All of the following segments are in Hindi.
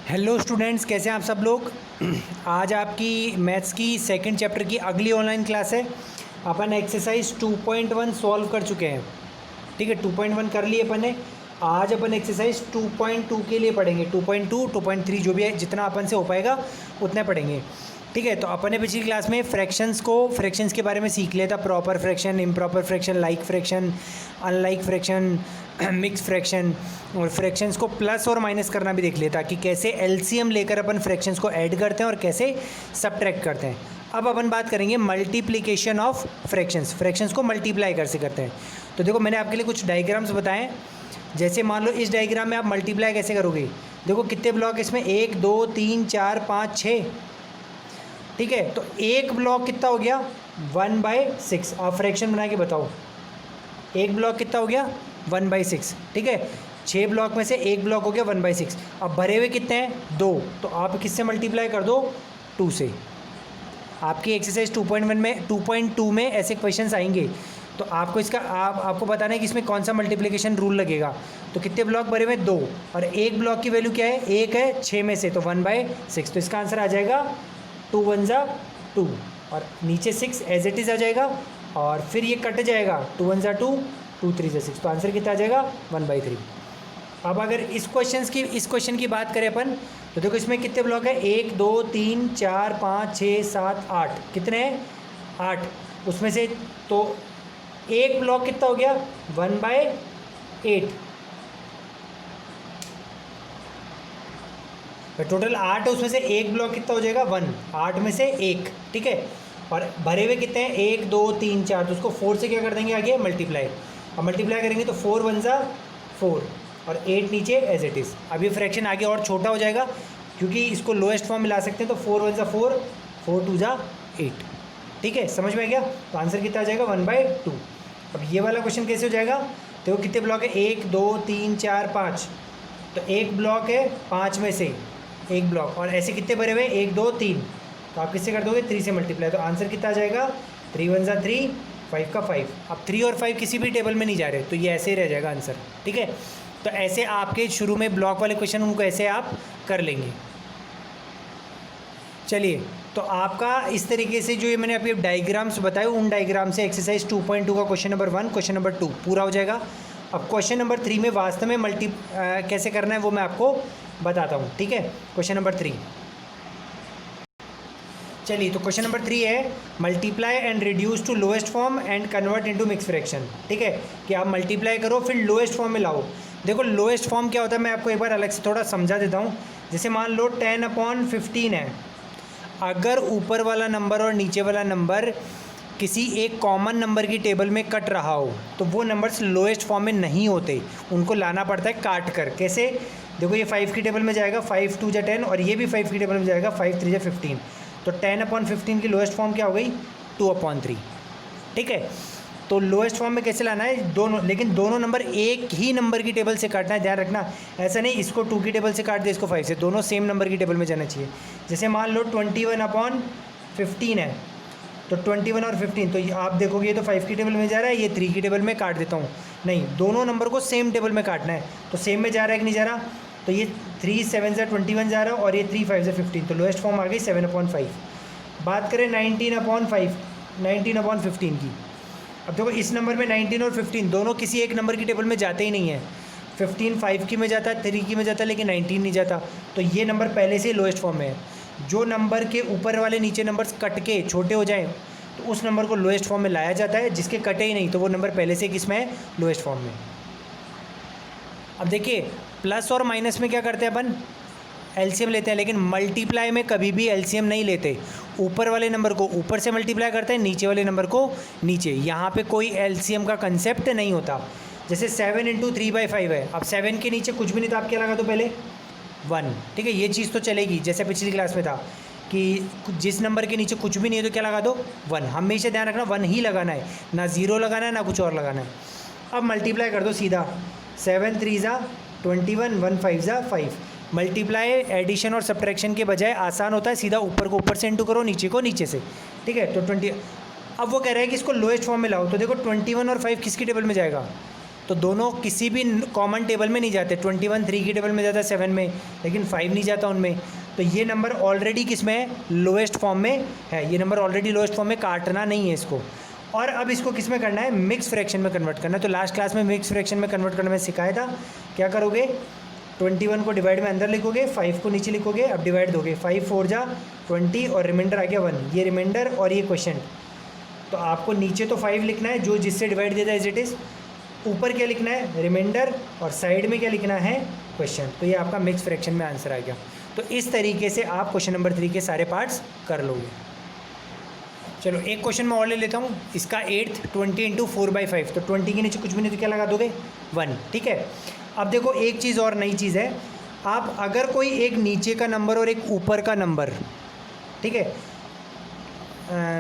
हेलो स्टूडेंट्स, कैसे हैं आप सब लोग। आज आपकी मैथ्स की सेकंड चैप्टर की अगली ऑनलाइन क्लास है। अपन एक्सरसाइज 2.1 सॉल्व कर चुके हैं। ठीक है, 2.1 कर लिए अपन ने। आज अपन एक्सरसाइज 2.2 के लिए पढ़ेंगे। 2.2 2.3 जो भी है, जितना अपन से हो पाएगा उतना पढ़ेंगे। ठीक है, तो अपन ने पिछली क्लास में फ्रैक्शंस के बारे में सीख लिया था। Proper fraction, improper fraction, like fraction, unlike fraction, mix fraction, और फ्रैक्शंस को प्लस और माइनस करना भी देख लिया था कि कैसे एलसीएम लेकर अपन फ्रैक्शंस को ऐड करते हैं और कैसे सबट्रैक्ट करते हैं। अब अपन बात करेंगे मल्टीप्लिकेशन ऑफ फ्रैक्शंस को मल्टीप्लाई कैसे करते हैं। तो देखो, मैंने आपके लिए कुछ डायग्राम्स बताए हैं। जैसे मान लो इस डायग्राम में आप मल्टीप्लाई कैसे करोगे। देखो कितने ब्लॉक इसमें, 1 2 3 4 5 6। ठीक है, तो एक ब्लॉक कितना हो गया, 1/6। आप फ्रैक्शन बना के बताओ, एक ब्लॉक कितना हो गया, 1/6। ठीक है, 6 ब्लॉक में से एक ब्लॉक हो गया 1/6। अब भरे हुए कितने हैं, 2। तो आप किससे मल्टीप्लाई कर दो, 2 से। आपकी एक्सरसाइज 2.2 में ऐसे क्वेश्चंस आएंगे, तो आपको इसका आपको बताना है कि इसमें कौन सा मल्टीप्लिकेशन रूल लगेगा। तो कितने ब्लॉक भरे हुए, 2, और एक ब्लॉक की वैल्यू क्या है, 1 है 6 में से, तो 1/6। तो इसका आंसर आ जाएगा 2 1 जा 2, और नीचे 6 एज इट इज़ आ जाएगा, और फिर ये कट जाएगा, 2 1 जा 2, 2 3 जा 6। तो आंसर कितना आ जाएगा, 1/3। अब अगर इस क्वेश्चन की बात करें अपन, तो देखो इसमें कितने ब्लॉक है, 1 2 3 4 5 6 7 8। कितने हैं, 8। उसमें से तो एक ब्लॉक कितना हो गया, 1/8। टोटल 8 है, उसमें से एक ब्लॉक कितना हो जाएगा, 1। 8 में से 1। ठीक है, और भरे हुए कितने हैं, 1 2 3 4। तो उसको 4 से क्या कर देंगे आगे, मल्टीप्लाई। अब मल्टीप्लाई करेंगे तो 4 1 जा 4, और 8 नीचे एज इट इज़। अब ये फ्रैक्शन आगे और छोटा हो जाएगा, क्योंकि इसको लोएस्ट फॉर्म में ला सकते हैं। तो 4 1 जा 4, 4 2 जा 8। ठीक है, समझ में आ गया। तो आंसर कितना आ जाएगा, 1/2। अब ये वाला क्वेश्चन कैसे हो जाएगा, तो कितने ब्लॉक है, 1 2 3 4 5। तो एक ब्लॉक है 5 में से एक ब्लॉक, और ऐसे कितने भरे हुए, 1 2 3। तो आप किससे कर दोगे, 3 से मल्टीप्लाई। तो आंसर कितना आ जाएगा, 3 1 जा 3, 5 का 5। अब 3 और 5 किसी भी टेबल में नहीं जा रहे, तो ये ऐसे ही रह जाएगा आंसर। ठीक है, तो ऐसे आपके शुरू में ब्लॉक वाले क्वेश्चन, उनको ऐसे आप कर लेंगे। चलिए, तो आपका इस तरीके से जो ये मैंने अभी डायग्राम्स बताए, उन डायग्राम से एक्सरसाइज 2.2 का क्वेश्चन नंबर 1, क्वेश्चन नंबर 2 पूरा हो जाएगा। अब क्वेश्चन नंबर 3 में वास्तव में कैसे करना है वो मैं आपको बताता हूँ। ठीक है, क्वेश्चन नंबर 3। चलिए, तो क्वेश्चन नंबर 3 है, multiply and reduce to lowest form and convert into mix fraction. ठीक है, कि आप मल्टीप्लाई करो फिर लोएस्ट फॉर्म में लाओ। देखो लोएस्ट फॉर्म क्या होता है, मैं आपको एक बार अलग से थोड़ा समझा देता हूँ। जैसे मान लो 10/15 है। अगर ऊपर वाला नंबर और नीचे वाला नंबर किसी एक कॉमन नंबर की टेबल में कट रहा हो, तो वो नंबर्स लोएस्ट फॉर्म में नहीं होते, उनको लाना पड़ता है काट कर। कैसे, देखो ये 5 की टेबल में जाएगा, 5 2 जा 10, और ये भी 5 की टेबल में जाएगा, 5 3 जा 15। तो 10/15 की लोएस्ट फॉर्म क्या हो गई, 2/3। ठीक है, तो लोएस्ट फॉर्म में कैसे लाना है, दोनों, लेकिन दोनों नंबर एक ही नंबर की टेबल से काटना है, ध्यान रखना। ऐसा नहीं इसको 2 की टेबल से काट दे, इसको 5 से, दोनों सेम नंबर की टेबल में जाना चाहिए। जैसे मान लो 21/15 है, तो 21 और 15, तो आप देखोगे ये तो 5 की टेबल में जा रहा है, ये 3 की टेबल में काट देता हूँ। नहीं, दोनों नंबर को सेम टेबल में काटना है। तो सेम में जा रहा है कि नहीं जा रहा, तो ये 3 7 जा 21 जा रहा है, और ये 3 5 जा 15, तो लोएस्ट फॉर्म आ गई 7/5। बात करें 19/15 की। अब देखो इस नंबर में 19 और 15 दोनों किसी एक नंबर की टेबल में जाते ही नहीं है। 15 5 की में जाता है, 3 की में जाता है, लेकिन 19 नहीं जाता। तो ये नंबर पहले से लोएस्ट फॉर्म में है। जो नंबर के ऊपर वाले नीचे नंबर्स कट के छोटे हो जाएं, तो उस नंबर को लोएस्ट फॉर्म में लाया जाता है। जिसके कटे ही नहीं, तो वो नंबर पहले से किस में है, लोएस्ट फॉर्म में। अब देखिए, प्लस और माइनस में क्या करते हैं अपन, एलसीएम लेते हैं, लेकिन मल्टीप्लाई में कभी भी एलसीएम नहीं लेते। ऊपर वाले नंबर को ऊपर से मल्टीप्लाई करते हैं, नीचे वाले नंबर को नीचे। यहाँ पे कोई एलसीएम का कंसेप्ट नहीं होता। जैसे 7 × 3/5 है, अब 7 के नीचे कुछ भी नहीं था, आप क्या लगा दो पहले, 1। ठीक है, ये चीज़ तो चलेगी। जैसे पिछली क्लास में था कि जिस नंबर के नीचे कुछ भी नहीं है तो क्या लगा दो, 1। हमेशा ध्यान रखना 1 ही लगाना है, ना 0 लगाना है, ना कुछ और लगाना है। अब मल्टीप्लाई कर दो सीधा, 7 3 जा 21, 1 5 जा 5। मल्टीप्लाई एडिशन और सब्ट्रैक्शन के बजाय आसान होता है, सीधा ऊपर को ऊपर से इंटू करो, नीचे को नीचे से। ठीक है, तो 20। अब वो कह रहा है कि इसको लोएस्ट फॉर्म में लाओ, तो देखो 21 और 5 किसकी टेबल में जाएगा, तो दोनों किसी भी कॉमन टेबल में नहीं जाते। 21 3 की टेबल में जाता है 7 में, लेकिन 5 नहीं जाता उनमें। तो ये नंबर ऑलरेडी किस में है, लोएस्ट फॉर्म में है। ये नंबर ऑलरेडी लोएस्ट फॉर्म में, काटना नहीं है इसको। और अब इसको किस में करना है, मिक्स फ्रैक्शन में कन्वर्ट करना है। तो लास्ट क्लास में मिक्स फ्रैक्शन में कन्वर्ट करना मैं सिखाया था। क्या करोगे, 21 को डिवाइड में अंदर लिखोगे, 5 को नीचे लिखोगे, अब डिवाइड दोगे, 5 4 जा 20 और रिमाइंडर आ गया 1। ये रिमाइंडर और ये क्वेश्चन। तो आपको नीचे तो 5 लिखना है जो जिससे डिवाइड देता है एज इट इज़, ऊपर क्या लिखना है, रिमाइंडर, और साइड में क्या लिखना है, क्वेश्चन। तो ये आपका मिक्स फ्रैक्शन में आंसर आ गया। तो इस तरीके से आप क्वेश्चन नंबर 3 के सारे पार्ट्स कर लोगे। चलो एक क्वेश्चन मैं और ले लेता हूँ। इसका 8th 20 इंटू 4/5, तो 20 के नीचे कुछ भी नहीं तो क्या लगा दोगे, 1। ठीक है। अब देखो एक चीज़ और नई चीज़ है, आप अगर कोई एक नीचे का नंबर और एक ऊपर का नंबर, ठीक है,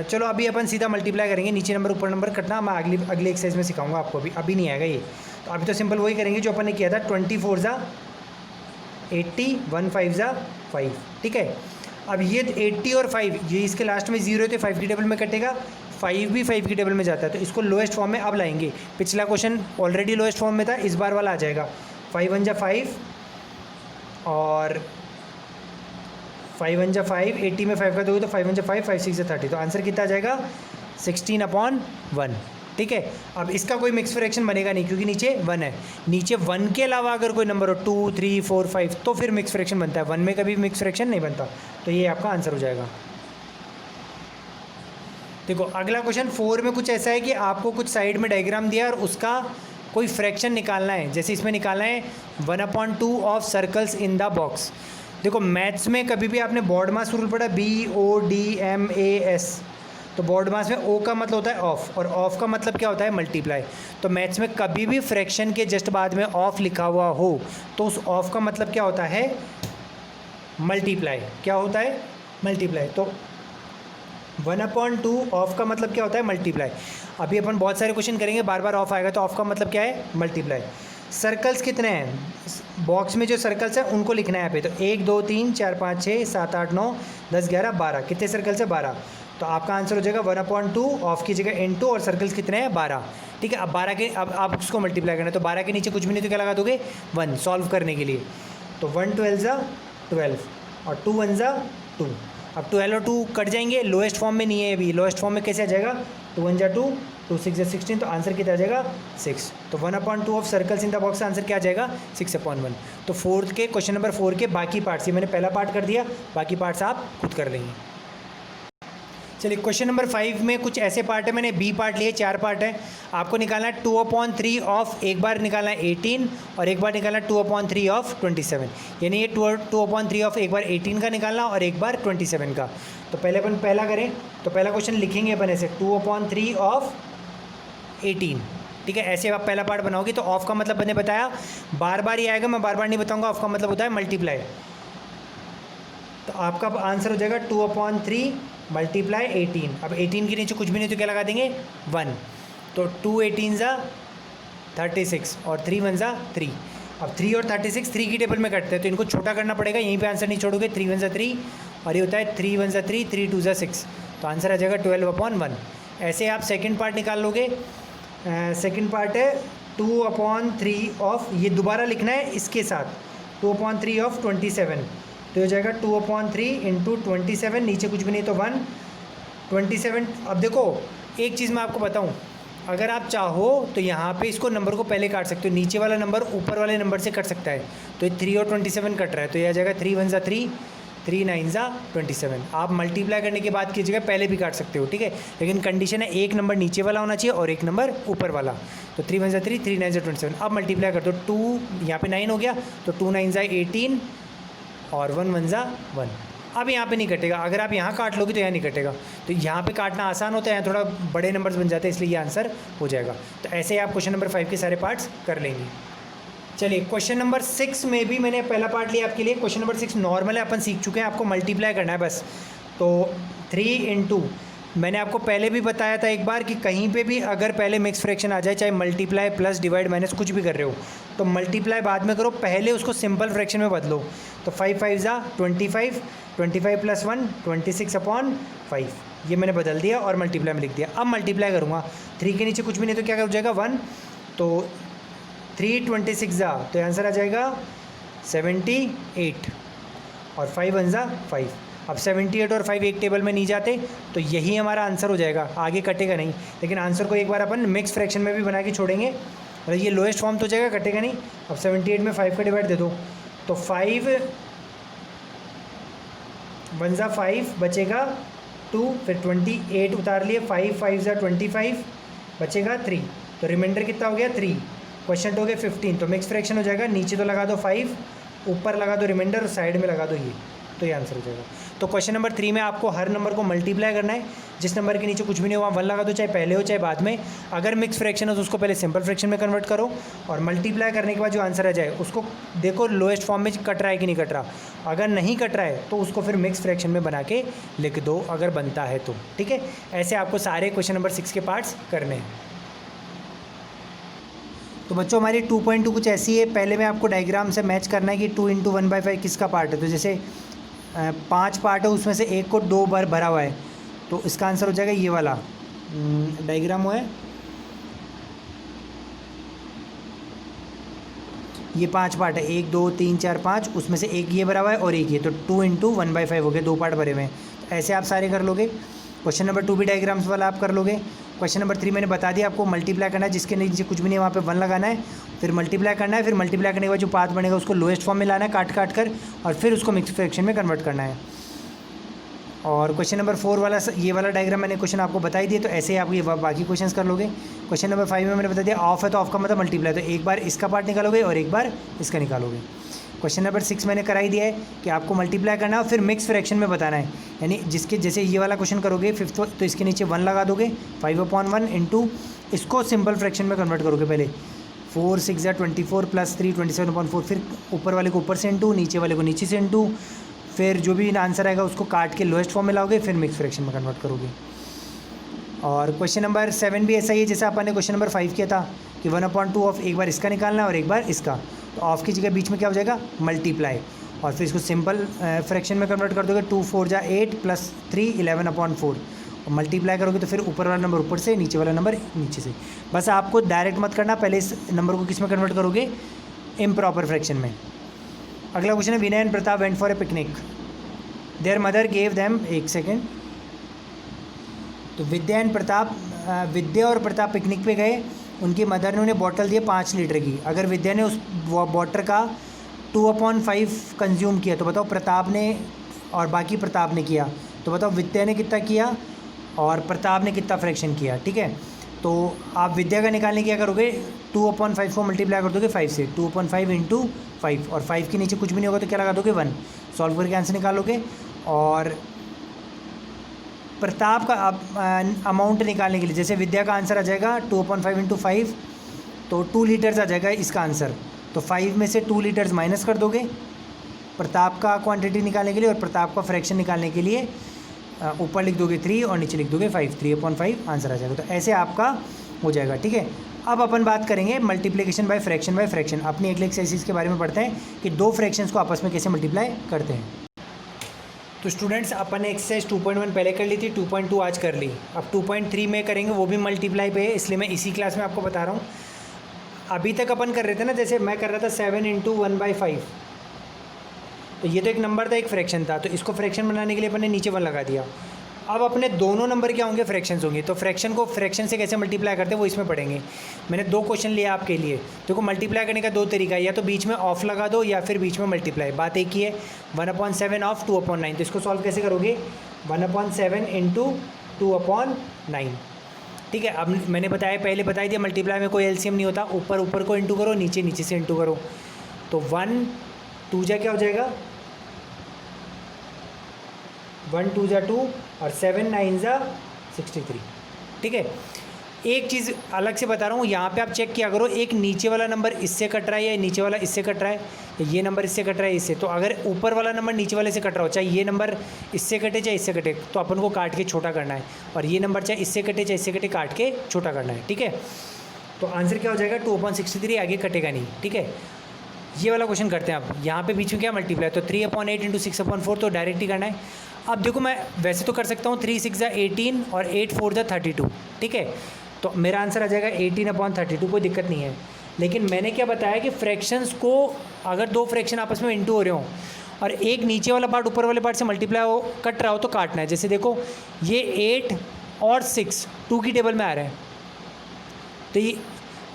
चलो अभी अपन सीधा मल्टीप्लाई करेंगे, नीचे नंबर ऊपर नंबर कटना मैं अगली एक्सरसाइज में सिखाऊंगा आपको, अभी नहीं आएगा ये। तो अभी तो सिंपल वही करेंगे जो अपन ने किया था, 24 जा 80, 1 5 जा 5। ठीक है। अब ये 80 और 5, ये इसके लास्ट में 0 थे, 5 की टेबल में कटेगा, 5 भी 5 की टेबल में जाता है। तो इसको लोएस्ट फॉर्म में अब लाएंगे। पिछला क्वेश्चन ऑलरेडी लोएस्ट फॉर्म में था, इस बार वाला आ जाएगा। 5 1 जा 5 और 5 1 जा 5, 80 में 5 का दोगे तो 5 1 जा 5, 5 6 जा 30। तो आंसर कितना आ जाएगा, 16/1। ठीक है। अब इसका कोई मिक्स फ्रैक्शन बनेगा नहीं क्योंकि नीचे 1 है। नीचे 1 के अलावा अगर कोई नंबर हो 2 3 4 5 तो फिर मिक्स फ्रैक्शन बनता है, 1 में कभी मिक्स फ्रैक्शन नहीं बनता। तो ये आपका आंसर हो जाएगा। देखो अगला क्वेश्चन 4 में कुछ ऐसा है कि आपको कुछ साइड में डायग्राम दिया और उसका कोई फ्रैक्शन निकालना है। जैसे इसमें निकालना है 1/2 of circles in the box. देखो मैथ्स में कभी भी आपने बॉर्ड मास रूल पढ़ा, BODMAS, तो बॉर्ड मास में O का मतलब होता है ऑफ, और ऑफ का मतलब क्या होता है, मल्टीप्लाई। तो मैथ्स में कभी भी फ्रैक्शन के जस्ट बाद में ऑफ लिखा हुआ हो तो उस ऑफ का मतलब क्या होता है, मल्टीप्लाई। क्या होता है, मल्टीप्लाई। तो 1/2 ऑफ का मतलब क्या होता है, मल्टीप्लाई। अभी अपन बहुत सारे क्वेश्चन करेंगे, बार बार ऑफ आएगा, तो ऑफ का मतलब क्या है, मल्टीप्लाई। सर्कल्स कितने हैं बॉक्स में, जो सर्कल्स हैं उनको लिखना है यहाँ पे। तो 1 2 3 4 5 6 7 8 9 10 11 12, कितने सर्कल्स है, 12। तो आपका आंसर हो जाएगा 1/2 ऑफ की जगह इनटू, और सर्कल्स कितने हैं, 12। ठीक है। अब 12 के, अब आप उसको मल्टीप्लाई करना है, तो 12 के नीचे कुछ भी नहीं तो क्या लगा दोगे, 1 सॉल्व करने के लिए। तो 1 12 जा 12 और 2 1 जा 2। अब 12 और 2 कट जाएंगे, लोएस्ट फॉर्म में नहीं है अभी, लोएस्ट फॉर्म में कैसे आ जाएगा, 2 1 जा 2, 2 6 जा 16। तो आंसर कितना आ जाएगा, 6। तो 1/2 of circles in the box, answer क्या आ जाएगा, 6/1। तो फोर्थ के क्वेश्चन नंबर 4 के बाकी पार्ट्स, ये मैंने पहला पार्ट कर दिया, बाकी पार्ट्स आप खुद कर लेंगे। चलिए क्वेश्चन नंबर 5 में कुछ ऐसे पार्ट है, मैंने बी पार्ट लिए, 4 पार्ट है। आपको निकालना है 2/3 ऑफ, एक बार निकालना है 18 और एक बार निकालना है 2/3 ऑफ 27। यानी ये 2/3 ऑफ एक बार 18 का निकालना और एक बार 27 का। तो पहले अपन पहला करें, तो पहला क्वेश्चन लिखेंगे अपन ऐसे, 2/3 ऑफ 18। ठीक है। ऐसे आप पहला पार्ट बनाओगे। तो ऑफ का मतलब मैंने बताया, बार बार ही आएगा, मैं बार बार नहीं बताऊँगा। ऑफ का मतलब होता है मल्टीप्लाई। तो आपका आंसर हो जाएगा 2/3 मल्टीप्लाई 18। अब 18 के नीचे कुछ भी नहीं तो क्या लगा देंगे, 1। तो 2 18 जा 36 और 3 1 जा 3। अब 3 और 36 3 की टेबल में कटते हैं, तो इनको छोटा करना पड़ेगा, यहीं पे आंसर नहीं छोड़ोगे। 3 1 जा 3 और ये होता है 3 1 जा 3, 3 2 जा 6। तो आंसर आ जाएगा 12/1। ऐसे आप सेकेंड पार्ट निकाल लोगे। सेकेंड पार्ट है 2/3 ऑफ, ये दोबारा लिखना है इसके साथ, 2/3 ऑफ 27। तो हो जाएगा 2/3 इंटू 27, नीचे कुछ भी नहीं तो 1 27। अब देखो एक चीज़ मैं आपको बताऊं, अगर आप चाहो तो यहाँ पे इसको नंबर को पहले काट सकते हो, नीचे वाला नंबर ऊपर वाले नंबर से कट सकता है। तो ये 3 और 27 कट रहा है, तो यह आ जाएगा 3 1 जा 3, 3 9 जा 27। आप मल्टीप्लाई करने के बाद की जगह पहले भी काट सकते हो। ठीक है। लेकिन कंडीशन है एक नंबर नीचे वाला होना चाहिए और एक नंबर ऊपर वाला। तो 3 1 जा 3, 3 9 जा 27। अब मल्टीप्लाई कर दो, 2 यहाँ पे 9 हो गया, तो 2 9 जा 18 और 1 1 जा 1। अब यहाँ पे नहीं कटेगा, अगर आप यहाँ काट लोगे तो यहाँ नहीं कटेगा। तो यहाँ पे काटना आसान होता है, यहाँ थोड़ा बड़े नंबर्स बन जाते हैं, इसलिए ये आंसर हो जाएगा। तो ऐसे ही आप क्वेश्चन नंबर 5 के सारे पार्ट्स कर लेंगे। चलिए क्वेश्चन नंबर 6 में भी मैंने पहला पार्ट लिया आपके लिए। क्वेश्चन नंबर 6 नॉर्मल है, अपन सीख चुके हैं, आपको मल्टीप्लाई करना है बस। तो 3 इंटू, मैंने आपको पहले भी बताया था एक बार कि कहीं पे भी अगर पहले मिक्स फ्रैक्शन आ जाए, चाहे मल्टीप्लाई प्लस डिवाइड माइनस कुछ भी कर रहे हो, तो मल्टीप्लाई बाद में करो, पहले उसको सिंपल फ्रैक्शन में बदलो। तो 5 5 जा 25, 25 + 1 26/5, ये मैंने बदल दिया और मल्टीप्लाई में लिख दिया। अब मल्टीप्लाई करूँगा, 3 के नीचे कुछ भी नहीं तो क्या हो जाएगा, 1। तो 3 26 तो आंसर आ जाएगा 78 और 5 1 5। अब 78 और 5 एक टेबल में नहीं जाते तो यही हमारा आंसर हो जाएगा, आगे कटेगा नहीं। लेकिन आंसर को एक बार अपन मिक्स फ्रैक्शन में भी बना के छोड़ेंगे और ये लोएस्ट फॉर्म तो हो जाएगा, कटेगा नहीं। अब 78 में 5 का डिवाइड दे दो तो 5 1 5 बचेगा 2, फिर 28 उतार लिए, 5 5 25 बचेगा 3, तो रिमाइंडर कितना हो गया 3। क्वेश्चन हो गया 15, तो मिक्स फ्रैक्शन हो जाएगा, नीचे तो लगा दो 5, ऊपर लगा दो रिमाइंडर और साइड में लगा दो ये, तो ये आंसर हो जाएगा। तो क्वेश्चन नंबर 3 में आपको हर नंबर को मल्टीप्लाई करना है, जिस नंबर के नीचे कुछ भी नहीं हो वहाँ 1 लगा दो, चाहे पहले हो चाहे बाद में। अगर मिक्स फ्रैक्शन हो तो उसको पहले सिंपल फ्रैक्शन में कन्वर्ट करो और मल्टीप्लाई करने के बाद जो आंसर आ जाए उसको देखो लोएस्ट फॉर्म में कट रहा है कि नहीं कट रहा। अगर नहीं कट रहा है तो उसको फिर मिक्स फ्रैक्शन में बना के लिख दो अगर बनता है तो, ठीक है। ऐसे आपको सारे क्वेश्चन नंबर 6 के पार्ट्स करने हैं। तो बच्चों हमारी 2.2 कुछ ऐसी है। पहले में आपको डायग्राम से मैच करना है कि 2 × 1/5 किसका पार्ट है। तो जैसे 5 पार्ट है, उसमें से एक को 2 बार भरा हुआ है, तो इसका आंसर हो जाएगा ये वाला डायग्राम हुआ है। ये 5 पार्ट है, 1 2 3 4 5, उसमें से एक ये भरा हुआ है और एक ये, तो 2 × 1/5 हो गए, 2 पार्ट भरे हुए हैं। तो ऐसे आप सारे कर लोगे। क्वेश्चन नंबर 2 भी डायग्राम्स वाला आप कर लोगे। क्वेश्चन नंबर 3 मैंने बता दिया आपको मल्टीप्लाई करना है, जिसके नीचे कुछ भी नहीं है वहाँ पे 1 लगाना है, फिर मल्टीप्लाई करना है, फिर मल्टीप्लाई करने के बाद जो पाथ बनेगा उसको लोएस्ट फॉर्म में लाना है काट काट कर, और फिर उसको मिक्स फ्रैक्शन में कन्वर्ट करना है। और क्वेश्चन नंबर 4 वाला ये वाला डायग्राम मैंने क्वेश्चन आपको बता ही दिए, तो ऐसे ही आप ये बाकी क्वेश्चन कर लोगे। क्वेश्चन नंबर 5 में मैंने बता दिया ऑफ है तो ऑफ का मतलब मल्टीप्लाई, तो एक बार इसका पार्ट निकालोगे और एक बार इसका निकालोगे। क्वेश्चन नंबर 6 मैंने कराई दिया है कि आपको मल्टीप्लाई करना है और फिर मिक्स फ्रैक्शन में बताना है, यानी जिसके जैसे ये वाला क्वेश्चन करोगे 5th तो इसके नीचे 1 लगा दोगे, 5/1 इंटू इसको सिंपल फ्रैक्शन में कन्वर्ट करोगे पहले, 4 6 24 + 3 27/4, फिर ऊपर वाले को ऊपर से इंटू, नीचे वाले को नीचे से इंटू, फिर जो भी आंसर आएगा उसको काट के लोएस्ट फॉर्म में लाओगे, फिर मिक्स फ्रैक्शन में कन्वर्ट करोगे। और क्वेश्चन नंबर 7 भी ऐसा ही है जैसा अपन ने क्वेश्चन नंबर 5 किया था कि 1/2 ऑफ, एक बार इसका निकालना है और एक बार इसका, तो ऑफ की जगह बीच में क्या हो जाएगा मल्टीप्लाई, और फिर इसको सिंपल फ्रैक्शन में कन्वर्ट कर दोगे, 2 4 8 + 3 11/4, और मल्टीप्लाई करोगे तो फिर ऊपर वाला नंबर ऊपर से, नीचे वाला नंबर नीचे से। बस आपको डायरेक्ट मत करना, पहले इस नंबर को किस में कन्वर्ट करोगे, इम्प्रॉपर फ्रैक्शन में। अगला क्वेश्चन है Vinay and Pratap went for a picnic, their mother gave them, एक सेकेंड, तो विद्या और प्रताप पिकनिक पे गए, उनकी मदर ने उन्हें बॉटल दी 5 लीटर की। अगर विद्या ने उस बॉटल का 2/5 कंज्यूम किया तो बताओ प्रताप ने, और बाकी प्रताप ने किया, तो बताओ विद्या ने कितना किया और प्रताप ने कितना फ्रैक्शन किया, ठीक है। तो आप विद्या का निकालने क्या करोगे, 2/5 को मल्टीप्लाई कर दोगे 5 से, 2/5 × 5, और 5 के नीचे कुछ भी नहीं होगा तो क्या लगा दोगे 1, सॉल्व करके आंसर निकालोगे। और प्रताप का अमाउंट निकालने के लिए, जैसे विद्या का आंसर आ जाएगा 2/5 × 5, तो 2 लीटर्स आ जाएगा इसका आंसर, तो 5 में से 2 लीटर्स माइनस कर दोगे प्रताप का क्वांटिटी निकालने के लिए, और प्रताप का फ्रैक्शन निकालने के लिए ऊपर लिख दोगे 3 और नीचे लिख दोगे 5, 3/5 आंसर आ जाएगा। तो ऐसे आपका हो जाएगा, ठीक है। अब अपन बात करेंगे मल्टीप्लिकेशन बाय फ्रैक्शन। अपनी अगले एक्सरसाइज के बारे में पढ़ते हैं कि 2 फ्रैक्शंस को आपस में कैसे मल्टीप्लाई करते हैं। तो स्टूडेंट्स अपन ने एक्सरसाइज 2.1 पहले कर ली थी, 2.2 आज कर ली, अब 2.3 में करेंगे, वो भी मल्टीप्लाई पे है, इसलिए मैं इसी क्लास में आपको बता रहा हूँ। अभी तक अपन कर रहे थे ना, जैसे मैं कर रहा था 7 × 1/5, तो ये तो एक नंबर था, एक फ्रैक्शन था, तो इसको फ्रैक्शन बनाने के लिए अपन ने नीचे 1 लगा दिया। अब अपने दोनों नंबर क्या होंगे, फ्रैक्शंस होंगे, तो फ्रैक्शन को फ्रैक्शन से कैसे मल्टीप्लाई करते हैं वो इसमें पढ़ेंगे। मैंने 2 क्वेश्चन लिए आपके लिए, देखो मल्टीप्लाई करने का 2 तरीका है, या तो बीच में ऑफ लगा दो या फिर बीच में मल्टीप्लाई, बात एक ही है। 1/7 ऑफ 2/9, तो इसको सॉल्व कैसे करोगे, 1/7 × 2/9, ठीक है। अब मैंने बताया, पहले बताई दिया मल्टीप्लाई में कोई एलसीएम नहीं होता, ऊपर ऊपर को इंटू करो, नीचे नीचे से इंटू करो, तो 1 2 क्या हो जाएगा, 1 2 2 और 7 9 63, ठीक है। एक चीज़ अलग से बता रहा हूँ, यहाँ पे आप चेक किया करो, एक नीचे वाला नंबर इससे कट रहा है या नीचे वाला इससे कट रहा है, ये नंबर इससे कट रहा है इससे, तो अगर ऊपर वाला नंबर नीचे वाले से कट रहा हो, चाहे ये नंबर इससे कटे चाहे इससे कटे, तो अपन को काट के छोटा करना है, और ये नंबर चाहे इससे कटे चाहे इससे कटे, काट के छोटा करना है, ठीक है। तो आंसर क्या हो जाएगा 2/63, आगे कटेगा नहीं, ठीक है। ये वाला क्वेश्चन करते हैं अब, यहाँ पे बीच में क्या मल्टीप्लाई, तो 3/8 × 6/4, तो डायरेक्ट ही करना है। अब देखो मैं वैसे तो कर सकता हूँ 3 6 18 और 8 4 32, ठीक है, तो मेरा आंसर आ जाएगा 18/32, कोई दिक्कत नहीं है। लेकिन मैंने क्या बताया कि फ्रैक्शंस को अगर दो फ्रैक्शन आपस में इंटू हो रहे हों और एक नीचे वाला पार्ट ऊपर वाले पार्ट से मल्टीप्लाई हो कट रहा हो तो काटना है। जैसे देखो ये 8 और 6 2 की टेबल में आ रहा है, तो ये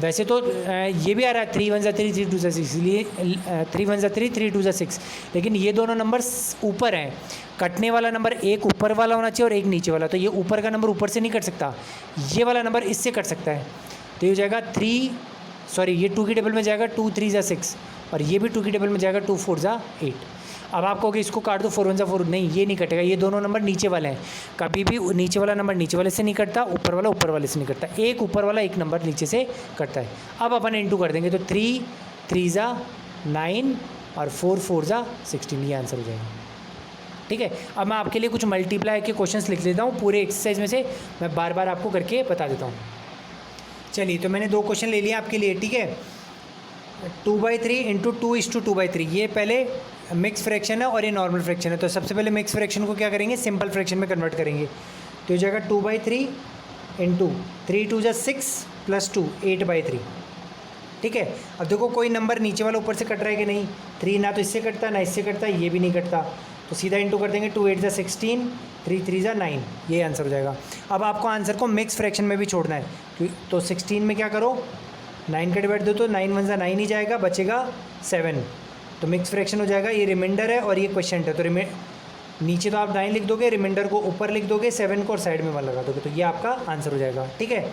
वैसे तो ये भी आ रहा है 3 1 3 3 2 6, इसलिए 3 1 3 3 2 6, लेकिन ये दोनों नंबर ऊपर हैं। कटने वाला नंबर एक ऊपर वाला होना चाहिए और एक नीचे वाला, तो ये ऊपर का नंबर ऊपर से नहीं कट सकता, ये वाला नंबर इससे कट सकता है। तो ये हो जाएगा ये 2 की टेबल में जाएगा 2 3 6 और ये भी 2 की टेबल में जाएगा 2 4 8। अब आप कहोगे इसको काट दो 4 1 4, नहीं ये नहीं कटेगा, ये दोनों नंबर नीचे वाले हैं। कभी भी नीचे वाला नंबर नीचे वाले से नहीं कटता, ऊपर वाला ऊपर वाले से नहीं कटता, एक ऊपर वाला एक नंबर नीचे से कटता है। अब अपन इंटू कर देंगे तो 3 3 9 और 4 4 16, ये आंसर हो जाएगा। ठीक है, अब मैं आपके लिए कुछ मल्टीप्लाई के क्वेश्चंस लिख लेता हूँ, पूरे एक्सरसाइज में से मैं बार बार आपको करके बता देता हूँ। चलिए, तो मैंने 2 क्वेश्चन ले लिए आपके लिए। ठीक है, 2/3 इंटू 2:2/3, ये पहले मिक्स फ्रैक्शन है और ये नॉर्मल फ्रैक्शन है। तो सबसे पहले मिक्स फ्रैक्शन को क्या करेंगे, सिंपल फ्रैक्शन में कन्वर्ट करेंगे। तो ये जाएगा 2/3 इंटू 3 2 6 प्लस 2 8/3। ठीक है, अब देखो कोई नंबर नीचे वाला ऊपर से कट रहा है कि नहीं, 3 ना तो इससे कटता ना इससे कटता, ये भी नहीं कटता, तो सीधा इंटू कर देंगे। 2 8 16, 3 3 9, ये आंसर हो जाएगा। अब आपको आंसर को मिक्स फ्रैक्शन में भी छोड़ना है, तो 16 में क्या करो, 9 का डिवाइड दो तो 9 1 9 ही जाएगा, बचेगा 7, तो मिक्स फ्रैक्शन हो जाएगा। ये रिमाइंडर है और ये क्वेश्चन है, तो नीचे तो आप 9 लिख दोगे, रिमाइंडर को ऊपर लिख दोगे, 7 को और साइड में 1 लगा दोगे, तो ये आपका आंसर हो जाएगा। ठीक है,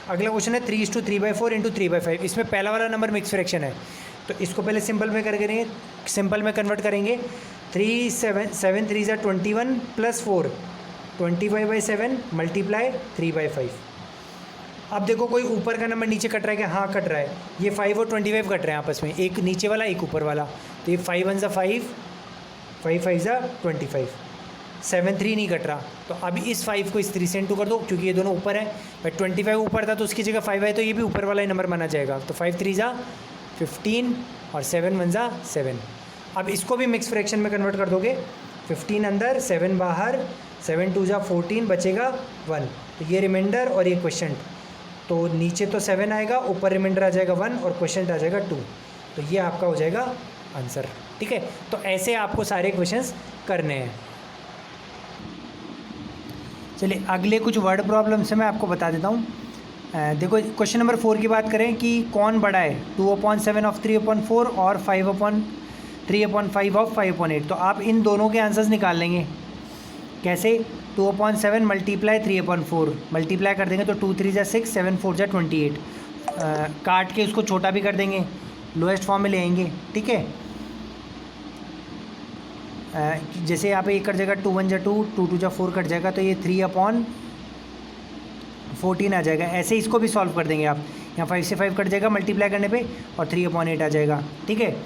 अगला क्वेश्चन है 3:3/4 इंटू 3/5। इसमें पहला वाला नंबर मिक्स फ्रैक्शन है, तो इसको पहले सिंपल में करेंगे, सिंपल में कन्वर्ट करेंगे। 7 3 21 प्लस 4 25/7 मल्टीप्लाई 3/5। अब देखो कोई ऊपर का नंबर नीचे कट रहा है क्या, हाँ कट रहा है, ये 5 और 25 कट रहे हैं आपस में, एक नीचे वाला एक ऊपर वाला, तो ये 5 1 5, 5 5 25, 7 3 नहीं कट रहा, तो अभी इस 5 को इस 3 से इंटू कर दो, क्योंकि ये दोनों ऊपर है। बट 25 ऊपर था तो उसकी जगह 5 है, तो ये भी ऊपर वाला ही नंबर माना जाएगा, तो 5 3 15 और 7 1 7। अब इसको भी मिक्स फ्रैक्शन में कन्वर्ट कर दोगे, 15 अंदर 7 बाहर, 7 2 14, बचेगा 1, तो ये रिमाइंडर और ये क्वेश्चन, तो नीचे तो 7 आएगा, ऊपर रिमाइंडर आ जाएगा 1 और क्वेश्चन आ जाएगा 2, तो ये आपका हो जाएगा आंसर। ठीक है, तो ऐसे आपको सारे क्वेश्चंस करने हैं। चलिए अगले कुछ वर्ड प्रॉब्लम से मैं आपको बता देता हूँ। देखो क्वेश्चन नंबर 4 की बात करें कि कौन बड़ा है, 2/7 ऑफ 3/4 और 5/3/5 ऑफ 5/8। तो आप इन दोनों के आंसर्स निकाल लेंगे। कैसे, 2/7 मल्टीप्लाई 3/4, मल्टीप्लाई कर देंगे तो 2 3 6, 7 4 28, काट के उसको छोटा भी कर देंगे, लोएस्ट फॉर्म में ले आएंगे। ठीक है, जैसे यहाँ पे 1 कट जाएगा, 2 1 2, 2 2 4 कट जाएगा, तो ये 3/14 आ जाएगा। ऐसे इसको भी सॉल्व कर देंगे आप, यहाँ 5 से 5 कट जाएगा मल्टीप्लाई करने पे और 3/8 आ जाएगा। ठीक है,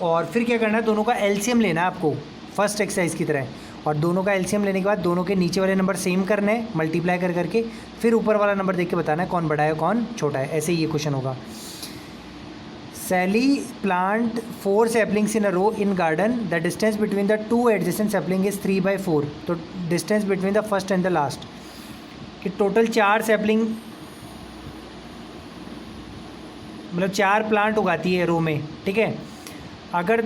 और फिर क्या करना है, दोनों का एलसीएम लेना है आपको फर्स्ट एक्सरसाइज की तरह, और दोनों का एलसीएम लेने के बाद दोनों के नीचे वाले नंबर सेम करने हैं मल्टीप्लाई कर करके, फिर ऊपर वाला नंबर देख के बताना है कौन बड़ा है कौन छोटा है। ऐसे ही ये क्वेश्चन होगा। Sally plant 4 saplings in a row in garden. The distance between the two adjacent sapling is 3/4. तो distance between the first and the last कि टोटल 4 सैपलिंग, मतलब 4 प्लांट उगाती है रो में। ठीक है, अगर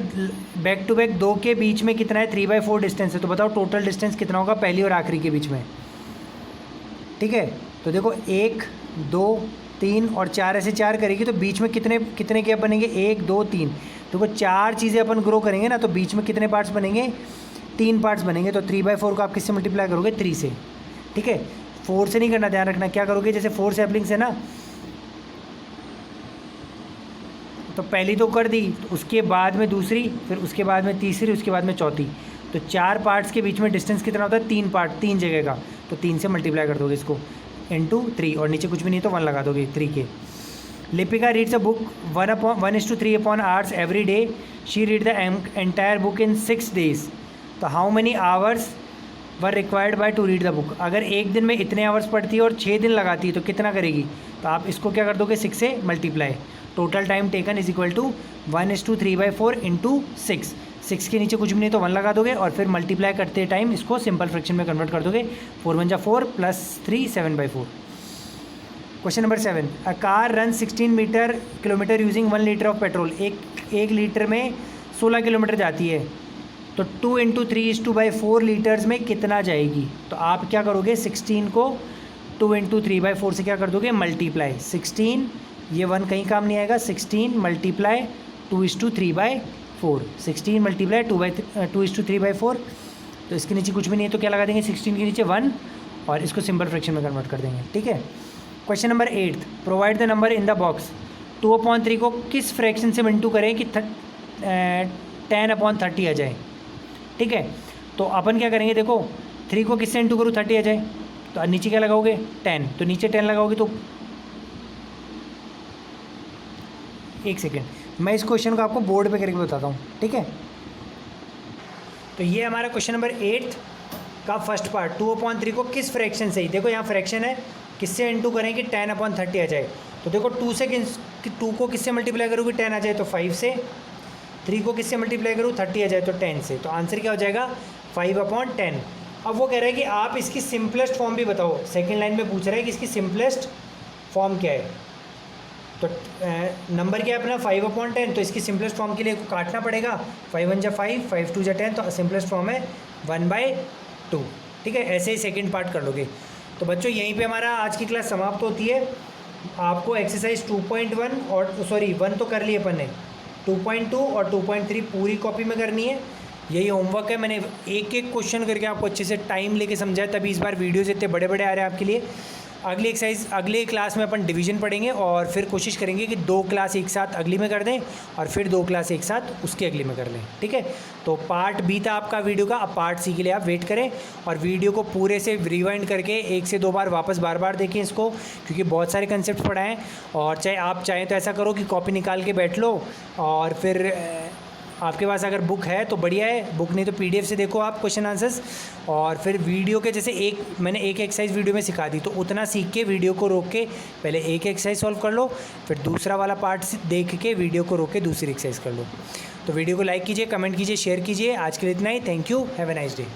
बैक टू बैक 2 के बीच में कितना है, 3/4 डिस्टेंस है, तो बताओ टोटल डिस्टेंस कितना होगा पहली और आखिरी के बीच में। ठीक है, तो देखो 1 2 3 और 4, ऐसे 4 करेगी तो बीच में कितने गैप बनेंगे, 1 2 3। देखो 4 चीज़ें अपन ग्रो करेंगे ना, तो बीच में कितने पार्ट्स बनेंगे, 3 पार्ट्स बनेंगे। तो 3/4 को आप किससे मल्टीप्लाई करोगे, 3 से। ठीक है, 4 से नहीं करना, ध्यान रखना। क्या करोगे, जैसे 4 सैपलिंग्स है ना, तो पहली तो कर दी, तो उसके बाद में दूसरी, फिर उसके बाद में तीसरी, उसके बाद में चौथी, तो 4 पार्ट्स के बीच में डिस्टेंस कितना होता है, 3 पार्ट, 3 जगह का, तो 3 से मल्टीप्लाई कर दोगे इसको इंटू 3, और नीचे कुछ भी नहीं तो 1 लगा दोगे 3 के। Lipika reads a book 1:3 upon hours every day. She read the entire book in 6 days। तो how many hours were required by two read the book. अगर एक दिन में इतने आवर्स पढ़ती है और 6 दिन लगाती है तो कितना करेगी, तो आप इसको क्या कर दोगे, 6 से multiply. Total time taken is equal to 1:3/4 into 6। 6 के नीचे कुछ भी नहीं तो 1 लगा दोगे, और फिर मल्टीप्लाई करते टाइम इसको सिंपल फ्रैक्शन में कन्वर्ट कर दोगे। 4 1 4 plus 3 7/4। Question number 7, a car run 16 kilometre using 1 litre of petrol. एक लीटर में 16 किलोमीटर जाती है, तो 2 × 3:4 लीटर्स में कितना जाएगी? तो आप क्या करोगे, 16 को 2 × 3/4 से क्या कर दोगे, मल्टीप्लाई। 16, ये 1 कहीं काम नहीं आएगा, 16 मल्टीप्लाई 2:3/4, 16 मल्टीप्लाई 2:3/4। तो इसके नीचे कुछ भी नहीं है तो क्या लगा देंगे, 16 के नीचे 1 और इसको सिंपल फ्रैक्शन में कन्वर्ट कर देंगे। ठीक है। Question number 8, provide the number in the box. 2/3 को किस फ्रैक्शन से इंटू करें कि 10/30 आ जाए। ठीक है, तो अपन क्या करेंगे, देखो 3 को किससे इंटू करूँ 30 आ जाए, तो नीचे क्या लगाओगे 10, तो नीचे 10 लगाओगे तो एक सेकेंड मैं इस क्वेश्चन को आपको बोर्ड पे करके बताता हूँ। ठीक है, तो ये हमारा क्वेश्चन नंबर 8 का फर्स्ट पार्ट, 2/3 को किस फ्रैक्शन से ही, देखो यहाँ फ्रैक्शन है, किससे इंटू करें कि 10/30 आ जाए। तो देखो 2 को किससे मल्टीप्लाई करूँगी 10 आ जाए तो 5 से, 3 को किससे मल्टीप्लाई करूँ 30 आ जाए तो 10 से, तो आंसर क्या हो जाएगा 5/10। अब वो कह रहा है कि आप इसकी सिंपलेस्ट फॉर्म भी बताओ, सेकेंड लाइन में पूछ रहा है कि इसकी सिंपलेस्ट फॉर्म क्या है। तो नंबर क्या है अपना 5/10, तो इसकी सिंपलेस्ट फॉर्म के लिए काटना पड़ेगा, 5 1 जा 5, 5 2 जा 10, तो सिंपलेस्ट फॉर्म है 1/2। ठीक है, ऐसे ही सेकेंड पार्ट कर लोगे। तो बच्चों यहीं पे हमारा आज की क्लास समाप्त होती है। आपको एक्सरसाइज 2.1 और 1 तो कर लिए अपन ने, 2.2 और 2.3 पूरी कॉपी में करनी है। यही होमवर्क है, मैंने एक एक क्वेश्चन करके आपको अच्छे से टाइम लेके समझाया, तभी इस बार वीडियोस इतने बड़े बड़े आ रहे हैं आपके लिए। अगली एक्सरसाइज अगले क्लास में अपन डिवीजन पढ़ेंगे और फिर कोशिश करेंगे कि 2 क्लास एक साथ अगली में कर दें और फिर 2 क्लास एक साथ उसकी अगली में कर लें। ठीक है, तो पार्ट बी था आपका वीडियो का, अब पार्ट सी के लिए आप वेट करें और वीडियो को पूरे से रिवाइंड करके 1 से 2 बार वापस बार बार देखें इसको, क्योंकि बहुत सारे कंसेप्ट पढ़ाएँ। और आप चाहें तो ऐसा करो कि कॉपी निकाल के बैठ लो और फिर आपके पास अगर बुक है तो बढ़िया है, बुक नहीं तो PDF से देखो आप क्वेश्चन आंसर्स, और फिर वीडियो के जैसे मैंने एक एक्सरसाइज वीडियो में सिखा दी, तो उतना सीख के वीडियो को रोक के पहले एक एक्सरसाइज सॉल्व कर लो, फिर दूसरा वाला पार्ट देख के वीडियो को रोक के दूसरी एक्सरसाइज कर लो। तो वीडियो को लाइक कीजिए, कमेंट कीजिए, शेयर कीजिए। आज के लिए इतना ही, thank you, have a nice day.